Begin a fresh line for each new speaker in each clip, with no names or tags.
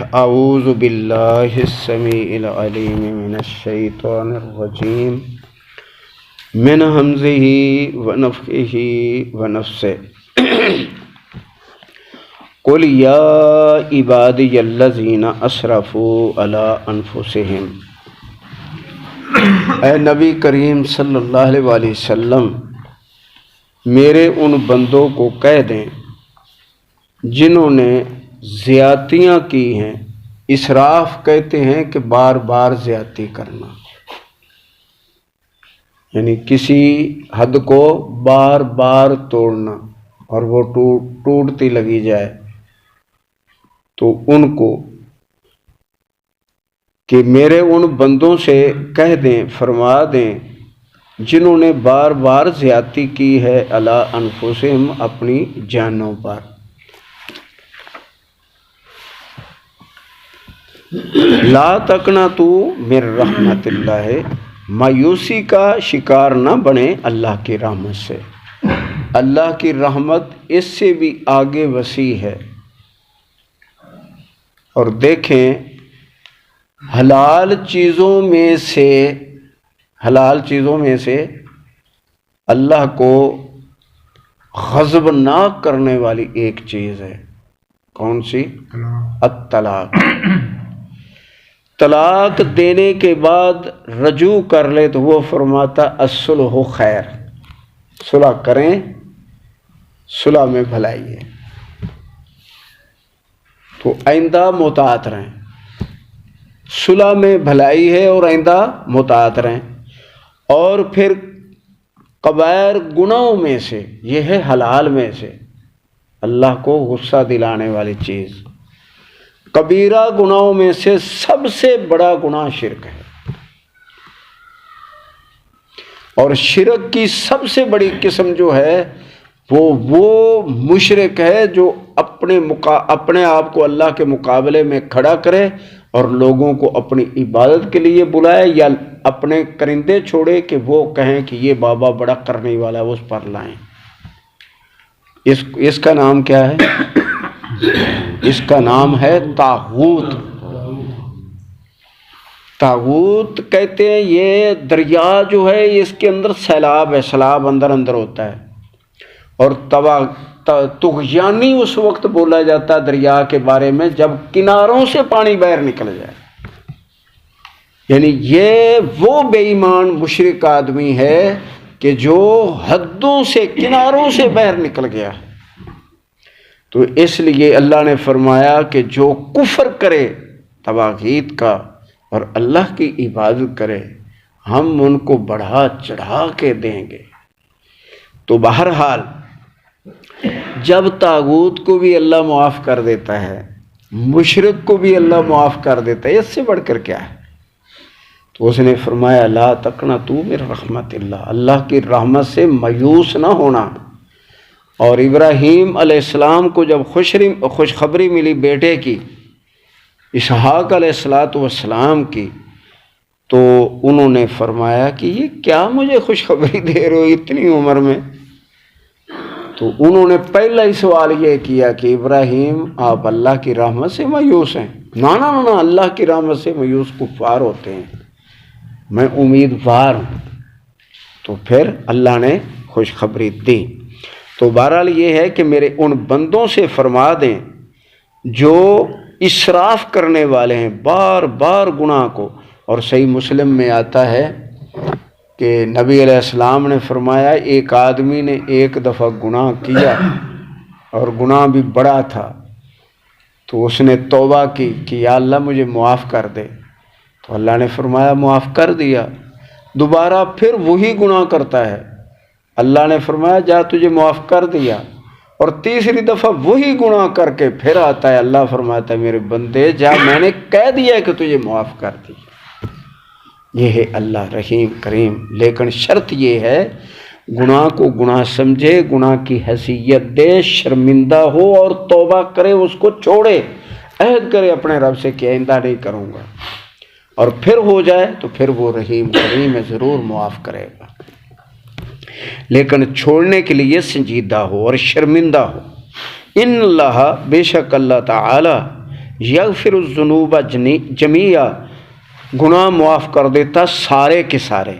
اعوذ باللہ السمیع العلیم من الشیطان الرجیم من ہمزہ ونفخہ ونفثہ قل یا عبادی الذین اسرفوا علی انفسہم۔ اے نبی کریم صلی اللہ علیہ وآلہ وسلم، میرے ان بندوں کو کہہ دیں جنہوں نے زیادتیاں کی ہیں۔ اسراف کہتے ہیں کہ بار بار زیادتی کرنا، یعنی کسی حد کو بار بار توڑنا اور وہ ٹوٹتی لگی جائے، تو ان کو کہ میرے ان بندوں سے کہہ دیں، فرما دیں جنہوں نے بار بار زیادتی کی ہے علی انفسہم، اپنی جانوں پر۔ لا تقنطوا من رحمت اللہ، مایوسی کا شکار نہ بنے اللہ کی رحمت سے۔ اللہ کی رحمت اس سے بھی آگے وسیع ہے۔ اور دیکھیں، حلال چیزوں میں سے اللہ کو غضبناک کرنے والی ایک چیز ہے۔ کون سی؟ الطلاق۔ طلاق دینے کے بعد رجوع کر لے تو وہ فرماتا الصلح خیر، صلح کریں، صلح میں بھلائی ہے، تو آئندہ مطاعت رہیں۔ صلح میں بھلائی ہے اور آئندہ مطاعت رہیں۔ اور پھر کبائر گناہوں میں سے یہ ہے حلال میں سے اللہ کو غصہ دلانے والی چیز۔ کبیرہ گناہوں میں سے سب سے بڑا گناہ شرک ہے، اور شرک کی سب سے بڑی قسم جو ہے وہ مشرک ہے جو اپنے آپ کو اللہ کے مقابلے میں کھڑا کرے اور لوگوں کو اپنی عبادت کے لیے بلائے، یا اپنے کرندے چھوڑے کہ وہ کہیں کہ یہ بابا بڑا کرنے والا ہے، اس پر لائیں۔ اس کا نام کیا ہے؟ اس کا نام ہے طاغوت۔ طاغوت کہتے ہیں یہ دریا جو ہے اس کے اندر سیلاب ہے، سیلاب اندر ہوتا ہے، اور طغیانی اس وقت بولا جاتا ہے دریا کے بارے میں جب کناروں سے پانی باہر نکل جائے۔ یعنی یہ وہ بے ایمان مشرک آدمی ہے کہ جو حدوں سے کناروں سے باہر نکل گیا ہے۔ تو اس لیے اللہ نے فرمایا کہ جو کفر کرے طواغیت کا اور اللہ کی عبادت کرے، ہم ان کو بڑھا چڑھا کے دیں گے۔ تو بہرحال جب طاغوت کو بھی اللہ معاف کر دیتا ہے، مشرک کو بھی اللہ معاف کر دیتا ہے، اس سے بڑھ کر کیا ہے؟ تو اس نے فرمایا لا تقنطوا من رحمت اللہ، اللہ کی رحمت سے مایوس نہ ہونا۔ اور ابراہیم علیہ السلام کو جب خوشخبری ملی بیٹے کی، اسحاق علیہ السلام کی، تو انہوں نے فرمایا کہ یہ کیا مجھے خوشخبری دے رہے ہو اتنی عمر میں؟ تو انہوں نے پہلا ہی سوال یہ کیا کہ ابراہیم آپ اللہ کی رحمت سے مایوس ہیں؟ نا، اللہ کی رحمت سے مایوس کفار ہوتے ہیں، میں امیدوار ہوں۔ تو پھر اللہ نے خوشخبری دی۔ تو بہرحال یہ ہے کہ میرے ان بندوں سے فرما دیں جو اسراف کرنے والے ہیں بار بار گناہ کو۔ اور صحیح مسلم میں آتا ہے کہ نبی علیہ السلام نے فرمایا ایک آدمی نے ایک دفعہ گناہ کیا اور گناہ بھی بڑا تھا، تو اس نے توبہ کی کہ یا اللہ مجھے معاف کر دے، تو اللہ نے فرمایا معاف کر دیا۔ دوبارہ پھر وہی گناہ کرتا ہے، اللہ نے فرمایا جا تجھے معاف کر دیا، اور تیسری دفعہ وہی گناہ کر کے پھر آتا ہے، اللہ فرماتا ہے میرے بندے جا، میں نے کہہ دیا کہ تجھے معاف کر دیا۔ یہ ہے اللہ رحیم کریم، لیکن شرط یہ ہے گناہ کو گناہ سمجھے، گناہ کی حیثیت دے، شرمندہ ہو اور توبہ کرے، اس کو چھوڑے، عہد کرے اپنے رب سے کہ آئندہ نہیں کروں گا، اور پھر ہو جائے تو پھر وہ رحیم کریم ہے، ضرور معاف کرے گا۔ لیکن چھوڑنے کے لیے سنجیدہ ہو اور شرمندہ ہو۔ ان اللہ، بے شک اللہ تعالی، یغفر الذنوب جمیعا، گناہ معاف کر دیتا سارے کے سارے،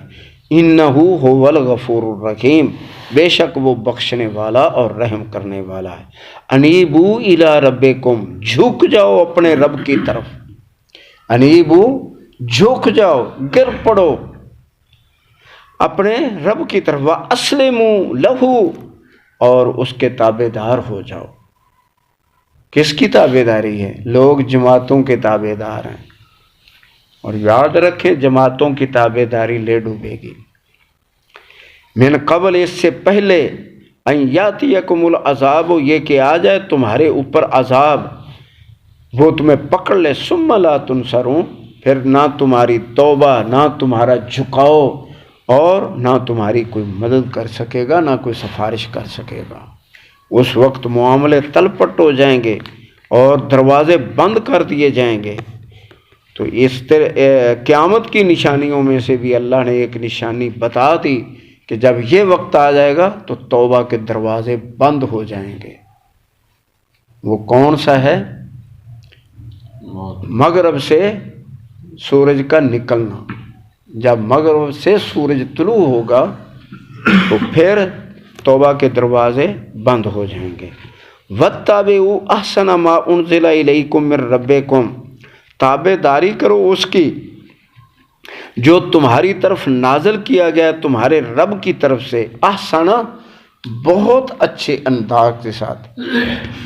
انہ هو الغفور الرحیم، بے شک وہ بخشنے والا اور رحم کرنے والا ہے۔ انیبو الی ربکم، جھک جاؤ اپنے رب کی طرف، انیبو جھک جاؤ، گر پڑو اپنے رب کی طرف، واسلموا لہو، اور اس کے تابع دار ہو جاؤ۔ کس کی تابع داری ہے؟ لوگ جماعتوں کے تابع دار ہیں، اور یاد رکھیں جماعتوں کی تابع داری لے ڈوبے گی۔ من قبل، اس سے پہلے، ان یاتیکم العذاب، یہ کہ آ جائے تمہارے اوپر عذاب، وہ تمہیں پکڑ لے، ثم لا تنصرون، پھر نہ تمہاری توبہ، نہ تمہارا جھکاؤ، اور نہ تمہاری کوئی مدد کر سکے گا، نہ کوئی سفارش کر سکے گا۔ اس وقت معاملے تلپٹ ہو جائیں گے اور دروازے بند کر دیے جائیں گے۔ تو اس طرح قیامت کی نشانیوں میں سے بھی اللہ نے ایک نشانی بتا دی کہ جب یہ وقت آ جائے گا تو توبہ کے دروازے بند ہو جائیں گے۔ وہ کون سا ہے؟ مغرب سے سورج کا نکلنا، جب مغرب سے سورج طلوع ہوگا تو پھر توبہ کے دروازے بند ہو جائیں گے۔ واتبعوا احسن ما انزل الیکم من ربکم، تابع داری کرو اس کی جو تمہاری طرف نازل کیا گیا تمہارے رب کی طرف سے، احسن بہت اچھے انداز کے ساتھ،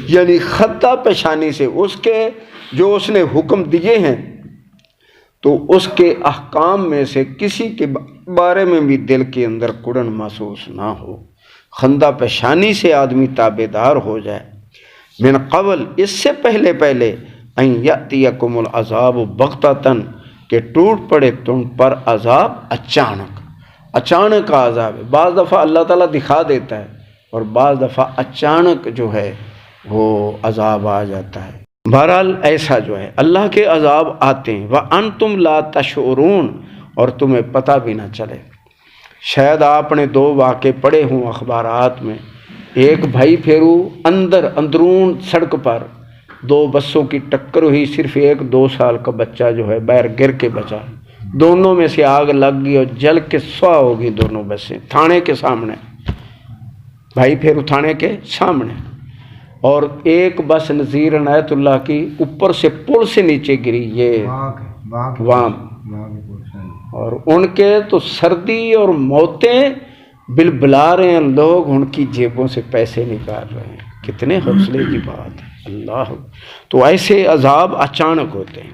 یعنی خطہ پیشانی سے، اس کے جو اس نے حکم دیے ہیں تو اس کے احکام میں سے کسی کے بارے میں بھی دل کے اندر کڑن محسوس نہ ہو، خندہ پیشانی سے آدمی تابع دار ہو جائے۔ من قبل، اس سے پہلے ان یاتیکم العذاب بغتۃ، کہ ٹوٹ پڑے تم پر عذاب اچانک کا عذاب ہے۔ بعض دفعہ اللہ تعالیٰ دکھا دیتا ہے اور بعض دفعہ اچانک جو ہے وہ عذاب آ جاتا ہے۔ بہرحال ایسا جو ہے اللہ کے عذاب آتے ہیں، وَأَنْتُمْ لَا تَشْعُرُونَ، اور تمہیں پتہ بھی نہ چلے۔ شاید آپ نے 2 واقعے پڑھے ہوں اخبارات میں، ایک بھائی پھیرو اندرون سڑک پر 2 بسوں کی ٹکر ہوئی، صرف ایک 2 سال کا بچہ جو ہے باہر گر کے بچا، دونوں میں سے آگ لگ گئی اور جل کے سوا ہو گئی دونوں بسیں، تھانے کے سامنے، بھائی پھیرو تھانے کے سامنے۔ اور ایک بس نذیر عنایت اللہ کی اوپر سے پل سے نیچے گری، یہ وہاں، اور ان کے تو سردی اور موتیں بلبلا رہے ہیں، لوگ ان کی جیبوں سے پیسے نکال رہے ہیں، کتنے حوصلے کی بات ہے اللہ۔ تو ایسے عذاب اچانک ہوتے ہیں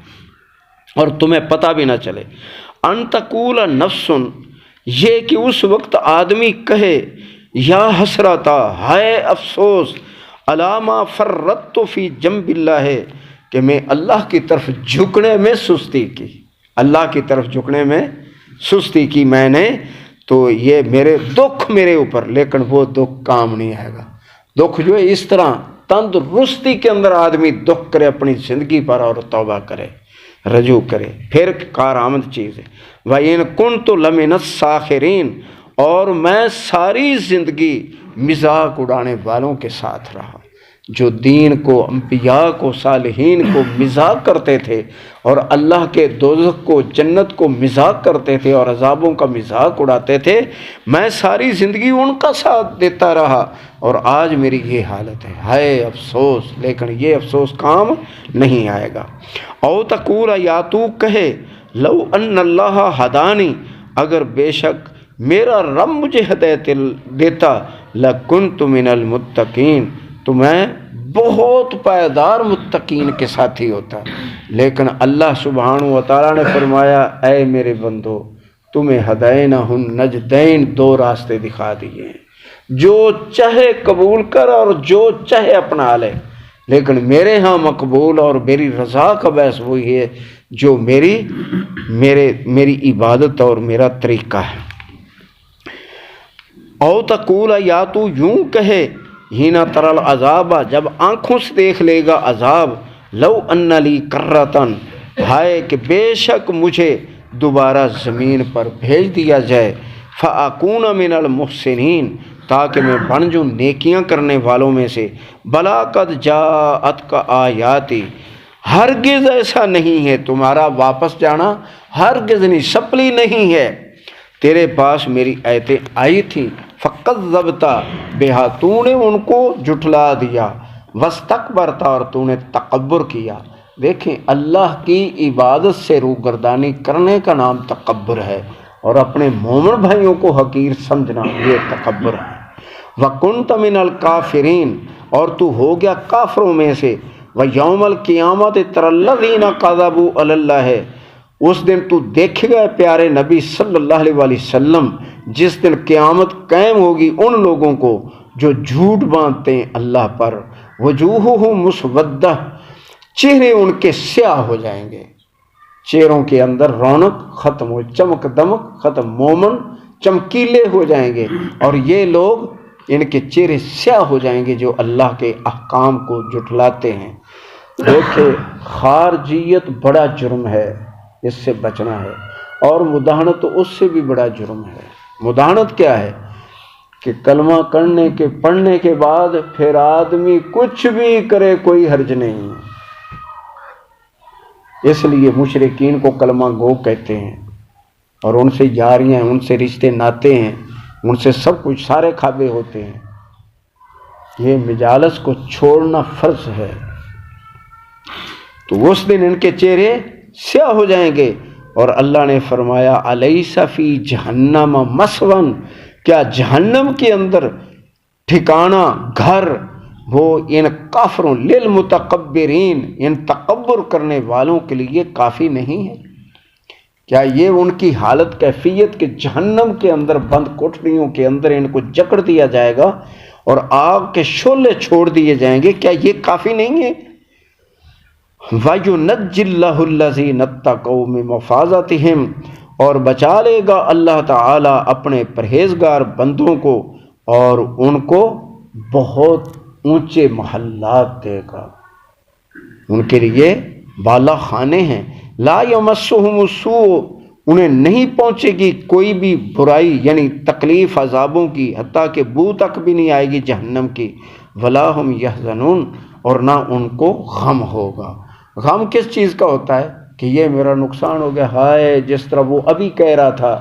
اور تمہیں پتہ بھی نہ چلے۔ ان تقول نفس، یہ کہ اس وقت آدمی کہے، یا حسرتا، ہائے افسوس، علامہ فرطت فی جنب اللہ، کہ میں اللہ کی طرف جھکنے میں سستی کی، اللہ کی طرف جھکنے میں سستی کی میں نے، تو یہ میرے دکھ میرے اوپر، لیکن وہ دکھ کام نہیں آئے گا۔ دکھ جو ہے اس طرح تندرستی کے اندر آدمی دکھ کرے اپنی زندگی پر اور توبہ کرے، رجوع کرے، پھر کارآمد چیز ہے۔ وَإِن كُنتُ لَمِنَ السَّاخِرِينَ، اور میں ساری زندگی مذاق اڑانے والوں کے ساتھ رہا، جو دین کو، انبیاء کو، صالحین کو مذاق کرتے تھے اور اللہ کے دوزخ کو، جنت کو مذاق کرتے تھے اور عذابوں کا مذاق اڑاتے تھے، میں ساری زندگی ان کا ساتھ دیتا رہا اور آج میری یہ حالت ہے، ہائے افسوس، لیکن یہ افسوس کام نہیں آئے گا۔ او تقول، یا تو کہے، لو ان اللہ ہدانی، اگر بے شک میرا رب مجھے ہدایت دیتا، لکنت من المتقین، تو میں بہت پائیدار متقین کے ساتھی ہوتا۔ لیکن اللہ سبحانہ و تعالیٰ نے فرمایا، اے میرے بندو، تمہیں ہدینہ النجدین، 2 راستے دکھا دیے ہیں، جو چاہے قبول کر اور جو چاہے اپنا لے، لیکن میرے ہاں مقبول اور میری رضا کا باعث وہی ہے جو میری عبادت اور میرا طریقہ ہے۔ او تقول، یا تو یوں کہے، ہینا ترل عذاب، جب آنکھوں سے دیکھ لے گا عذاب، لو ان لی کرتن، ہائے کہ بے شک مجھے دوبارہ زمین پر بھیج دیا جائے، فاکون من المحسنین، تاکہ میں بن جوں نیکیاں کرنے والوں میں سے، بلا قد جاءت کا آیاتی، ہرگز ایسا نہیں ہے، تمہارا واپس جانا ہرگز نہیں، سپلی نہیں ہے۔ تیرے پاس میری آیتیں آئی تھیں، فَقَذَّبْتَ بِهَا، تو نے ان کو جھٹلا دیا، وَاسْتَكْبَرْتَ، اور تو نے تکبر کیا۔ دیکھیں، اللہ کی عبادت سے روگردانی کرنے کا نام تکبر ہے، اور اپنے مومن بھائیوں کو حقیر سمجھنا یہ تکبر ہے۔ وَكُنْتَ مِنَ الْكَافِرِينَ، اور تو ہو گیا کافروں میں سے۔ وَيَوْمَ الْقِيَامَةِ تَرَى الَّذِينَ كَذَبُوا عَلَى اللَّهِ، اس دن تو دیکھے گا پیارے نبی صلی اللہ علیہ وسلم، جس دن قیامت قائم ہوگی ان لوگوں کو جو جھوٹ باندھتے ہیں اللہ پر۔ وجوہہم مسودہ، چہرے ان کے سیاہ ہو جائیں گے، چہروں کے اندر رونق ختم ہو، چمک دمک ختم، مومن چمکیلے ہو جائیں گے، اور یہ لوگ ان کے چہرے سیاہ ہو جائیں گے جو اللہ کے احکام کو جھٹلاتے ہیں۔ دیکھیں، خارجیت بڑا جرم ہے، اس سے بچنا ہے، اور مداہنت تو اس سے بھی بڑا جرم ہے۔ مداہنت کیا ہے کہ کلمہ پڑھنے کے بعد پھر آدمی کچھ بھی کرے کوئی حرج نہیں، اس لیے مشرکین کو کلمہ گو کہتے ہیں، اور ان سے یاریاں، ان سے رشتے ناتے ہیں، ان سے سب کچھ سارے کھابے ہوتے ہیں۔ یہ مجالس کو چھوڑنا فرض ہے۔ تو اس دن ان کے چہرے سیاہ ہو جائیں گے، اور اللہ نے فرمایا الیس فی جہنم مثون، کیا جہنم کے اندر ٹھکانہ، گھر، وہ ان کافروں، للمتکبرین، ان تکبر کرنے والوں کے لیے کافی نہیں ہے؟ کیا یہ ان کی حالت کیفیت کہ جہنم کے اندر بند کوٹھریوں کے اندر ان کو جکڑ دیا جائے گا اور آگ کے شعلے چھوڑ دیے جائیں گے، کیا یہ کافی نہیں ہے؟ وَيُنَجِّ اللَّهُ الَّذِينَ اتَّقَوْا مِن مَّفَازَتِهِمْ، اور بچا لے گا اللہ تعالیٰ اپنے پرہیزگار بندوں کو، اور ان کو بہت اونچے محلات دے گا، ان کے لیے بالا خانے ہیں۔ لا یمسہم السوء، انہیں نہیں پہنچے گی کوئی بھی برائی، یعنی تکلیف عذابوں کی، حتیٰ کہ بو تک بھی نہیں آئے گی جہنم کی۔ ولا ہم یحزنون، اور نہ ان کو غم ہوگا۔ غم کس چیز کا ہوتا ہے کہ یہ میرا نقصان ہو گیا، ہائے، جس طرح وہ ابھی کہہ رہا تھا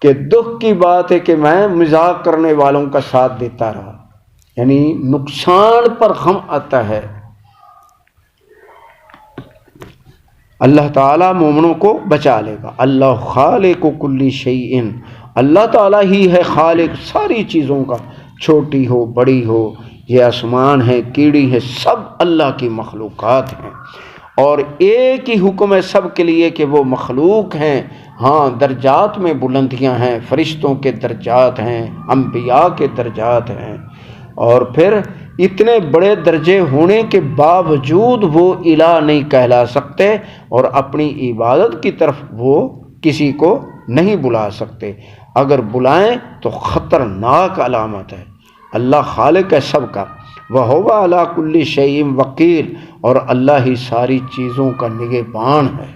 کہ دکھ کی بات ہے کہ میں مذاق کرنے والوں کا ساتھ دیتا رہا، یعنی نقصان پر غم آتا ہے۔ اللہ تعالیٰ مومنوں کو بچا لے گا۔ اللہ خالق کل شیء، اللہ تعالیٰ ہی ہے خالق ساری چیزوں کا، چھوٹی ہو بڑی ہو، یہ آسمان ہے، کیڑی ہے، سب اللہ کی مخلوقات ہیں، اور ایک ہی حکم ہے سب کے لیے کہ وہ مخلوق ہیں۔ ہاں، درجات میں بلندیاں ہیں، فرشتوں کے درجات ہیں، انبیاء کے درجات ہیں، اور پھر اتنے بڑے درجے ہونے کے باوجود وہ الہ نہیں کہلا سکتے، اور اپنی عبادت کی طرف وہ کسی کو نہیں بلا سکتے۔ اگر بلائیں تو خطرناک علامت ہے۔ اللہ خالق ہے سب کا، وَهُوَ عَلَىٰ كُلِّ شَيْءٍ وَكِيلٌ، اور اللہ ہی ساری چیزوں کا نگہبان ہے،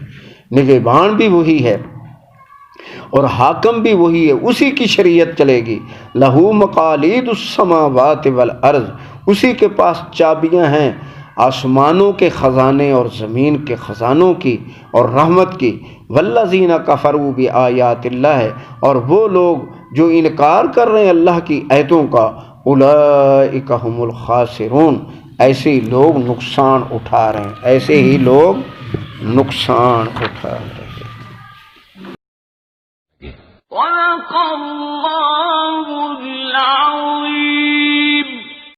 نگہبان بھی وہی ہے اور حاکم بھی وہی ہے، اسی کی شریعت چلے گی۔ لَهُ مَقَالِيدُ السَّمَاوَاتِ وَالْأَرْضِ، اسی کے پاس چابیاں ہیں آسمانوں کے خزانے اور زمین کے خزانوں کی اور رحمت کی۔ وَالَّذِينَ كَفَرُوا بِآيَاتِ اللَّهِ، اور وہ لوگ جو انکار کر رہے ہیں اللہ کی آیتوں کا، اولئک هم الخاسرون، ایسے لوگ نقصان اٹھا رہے ہیں، ایسے ہی لوگ نقصان اٹھا رہے ہیں۔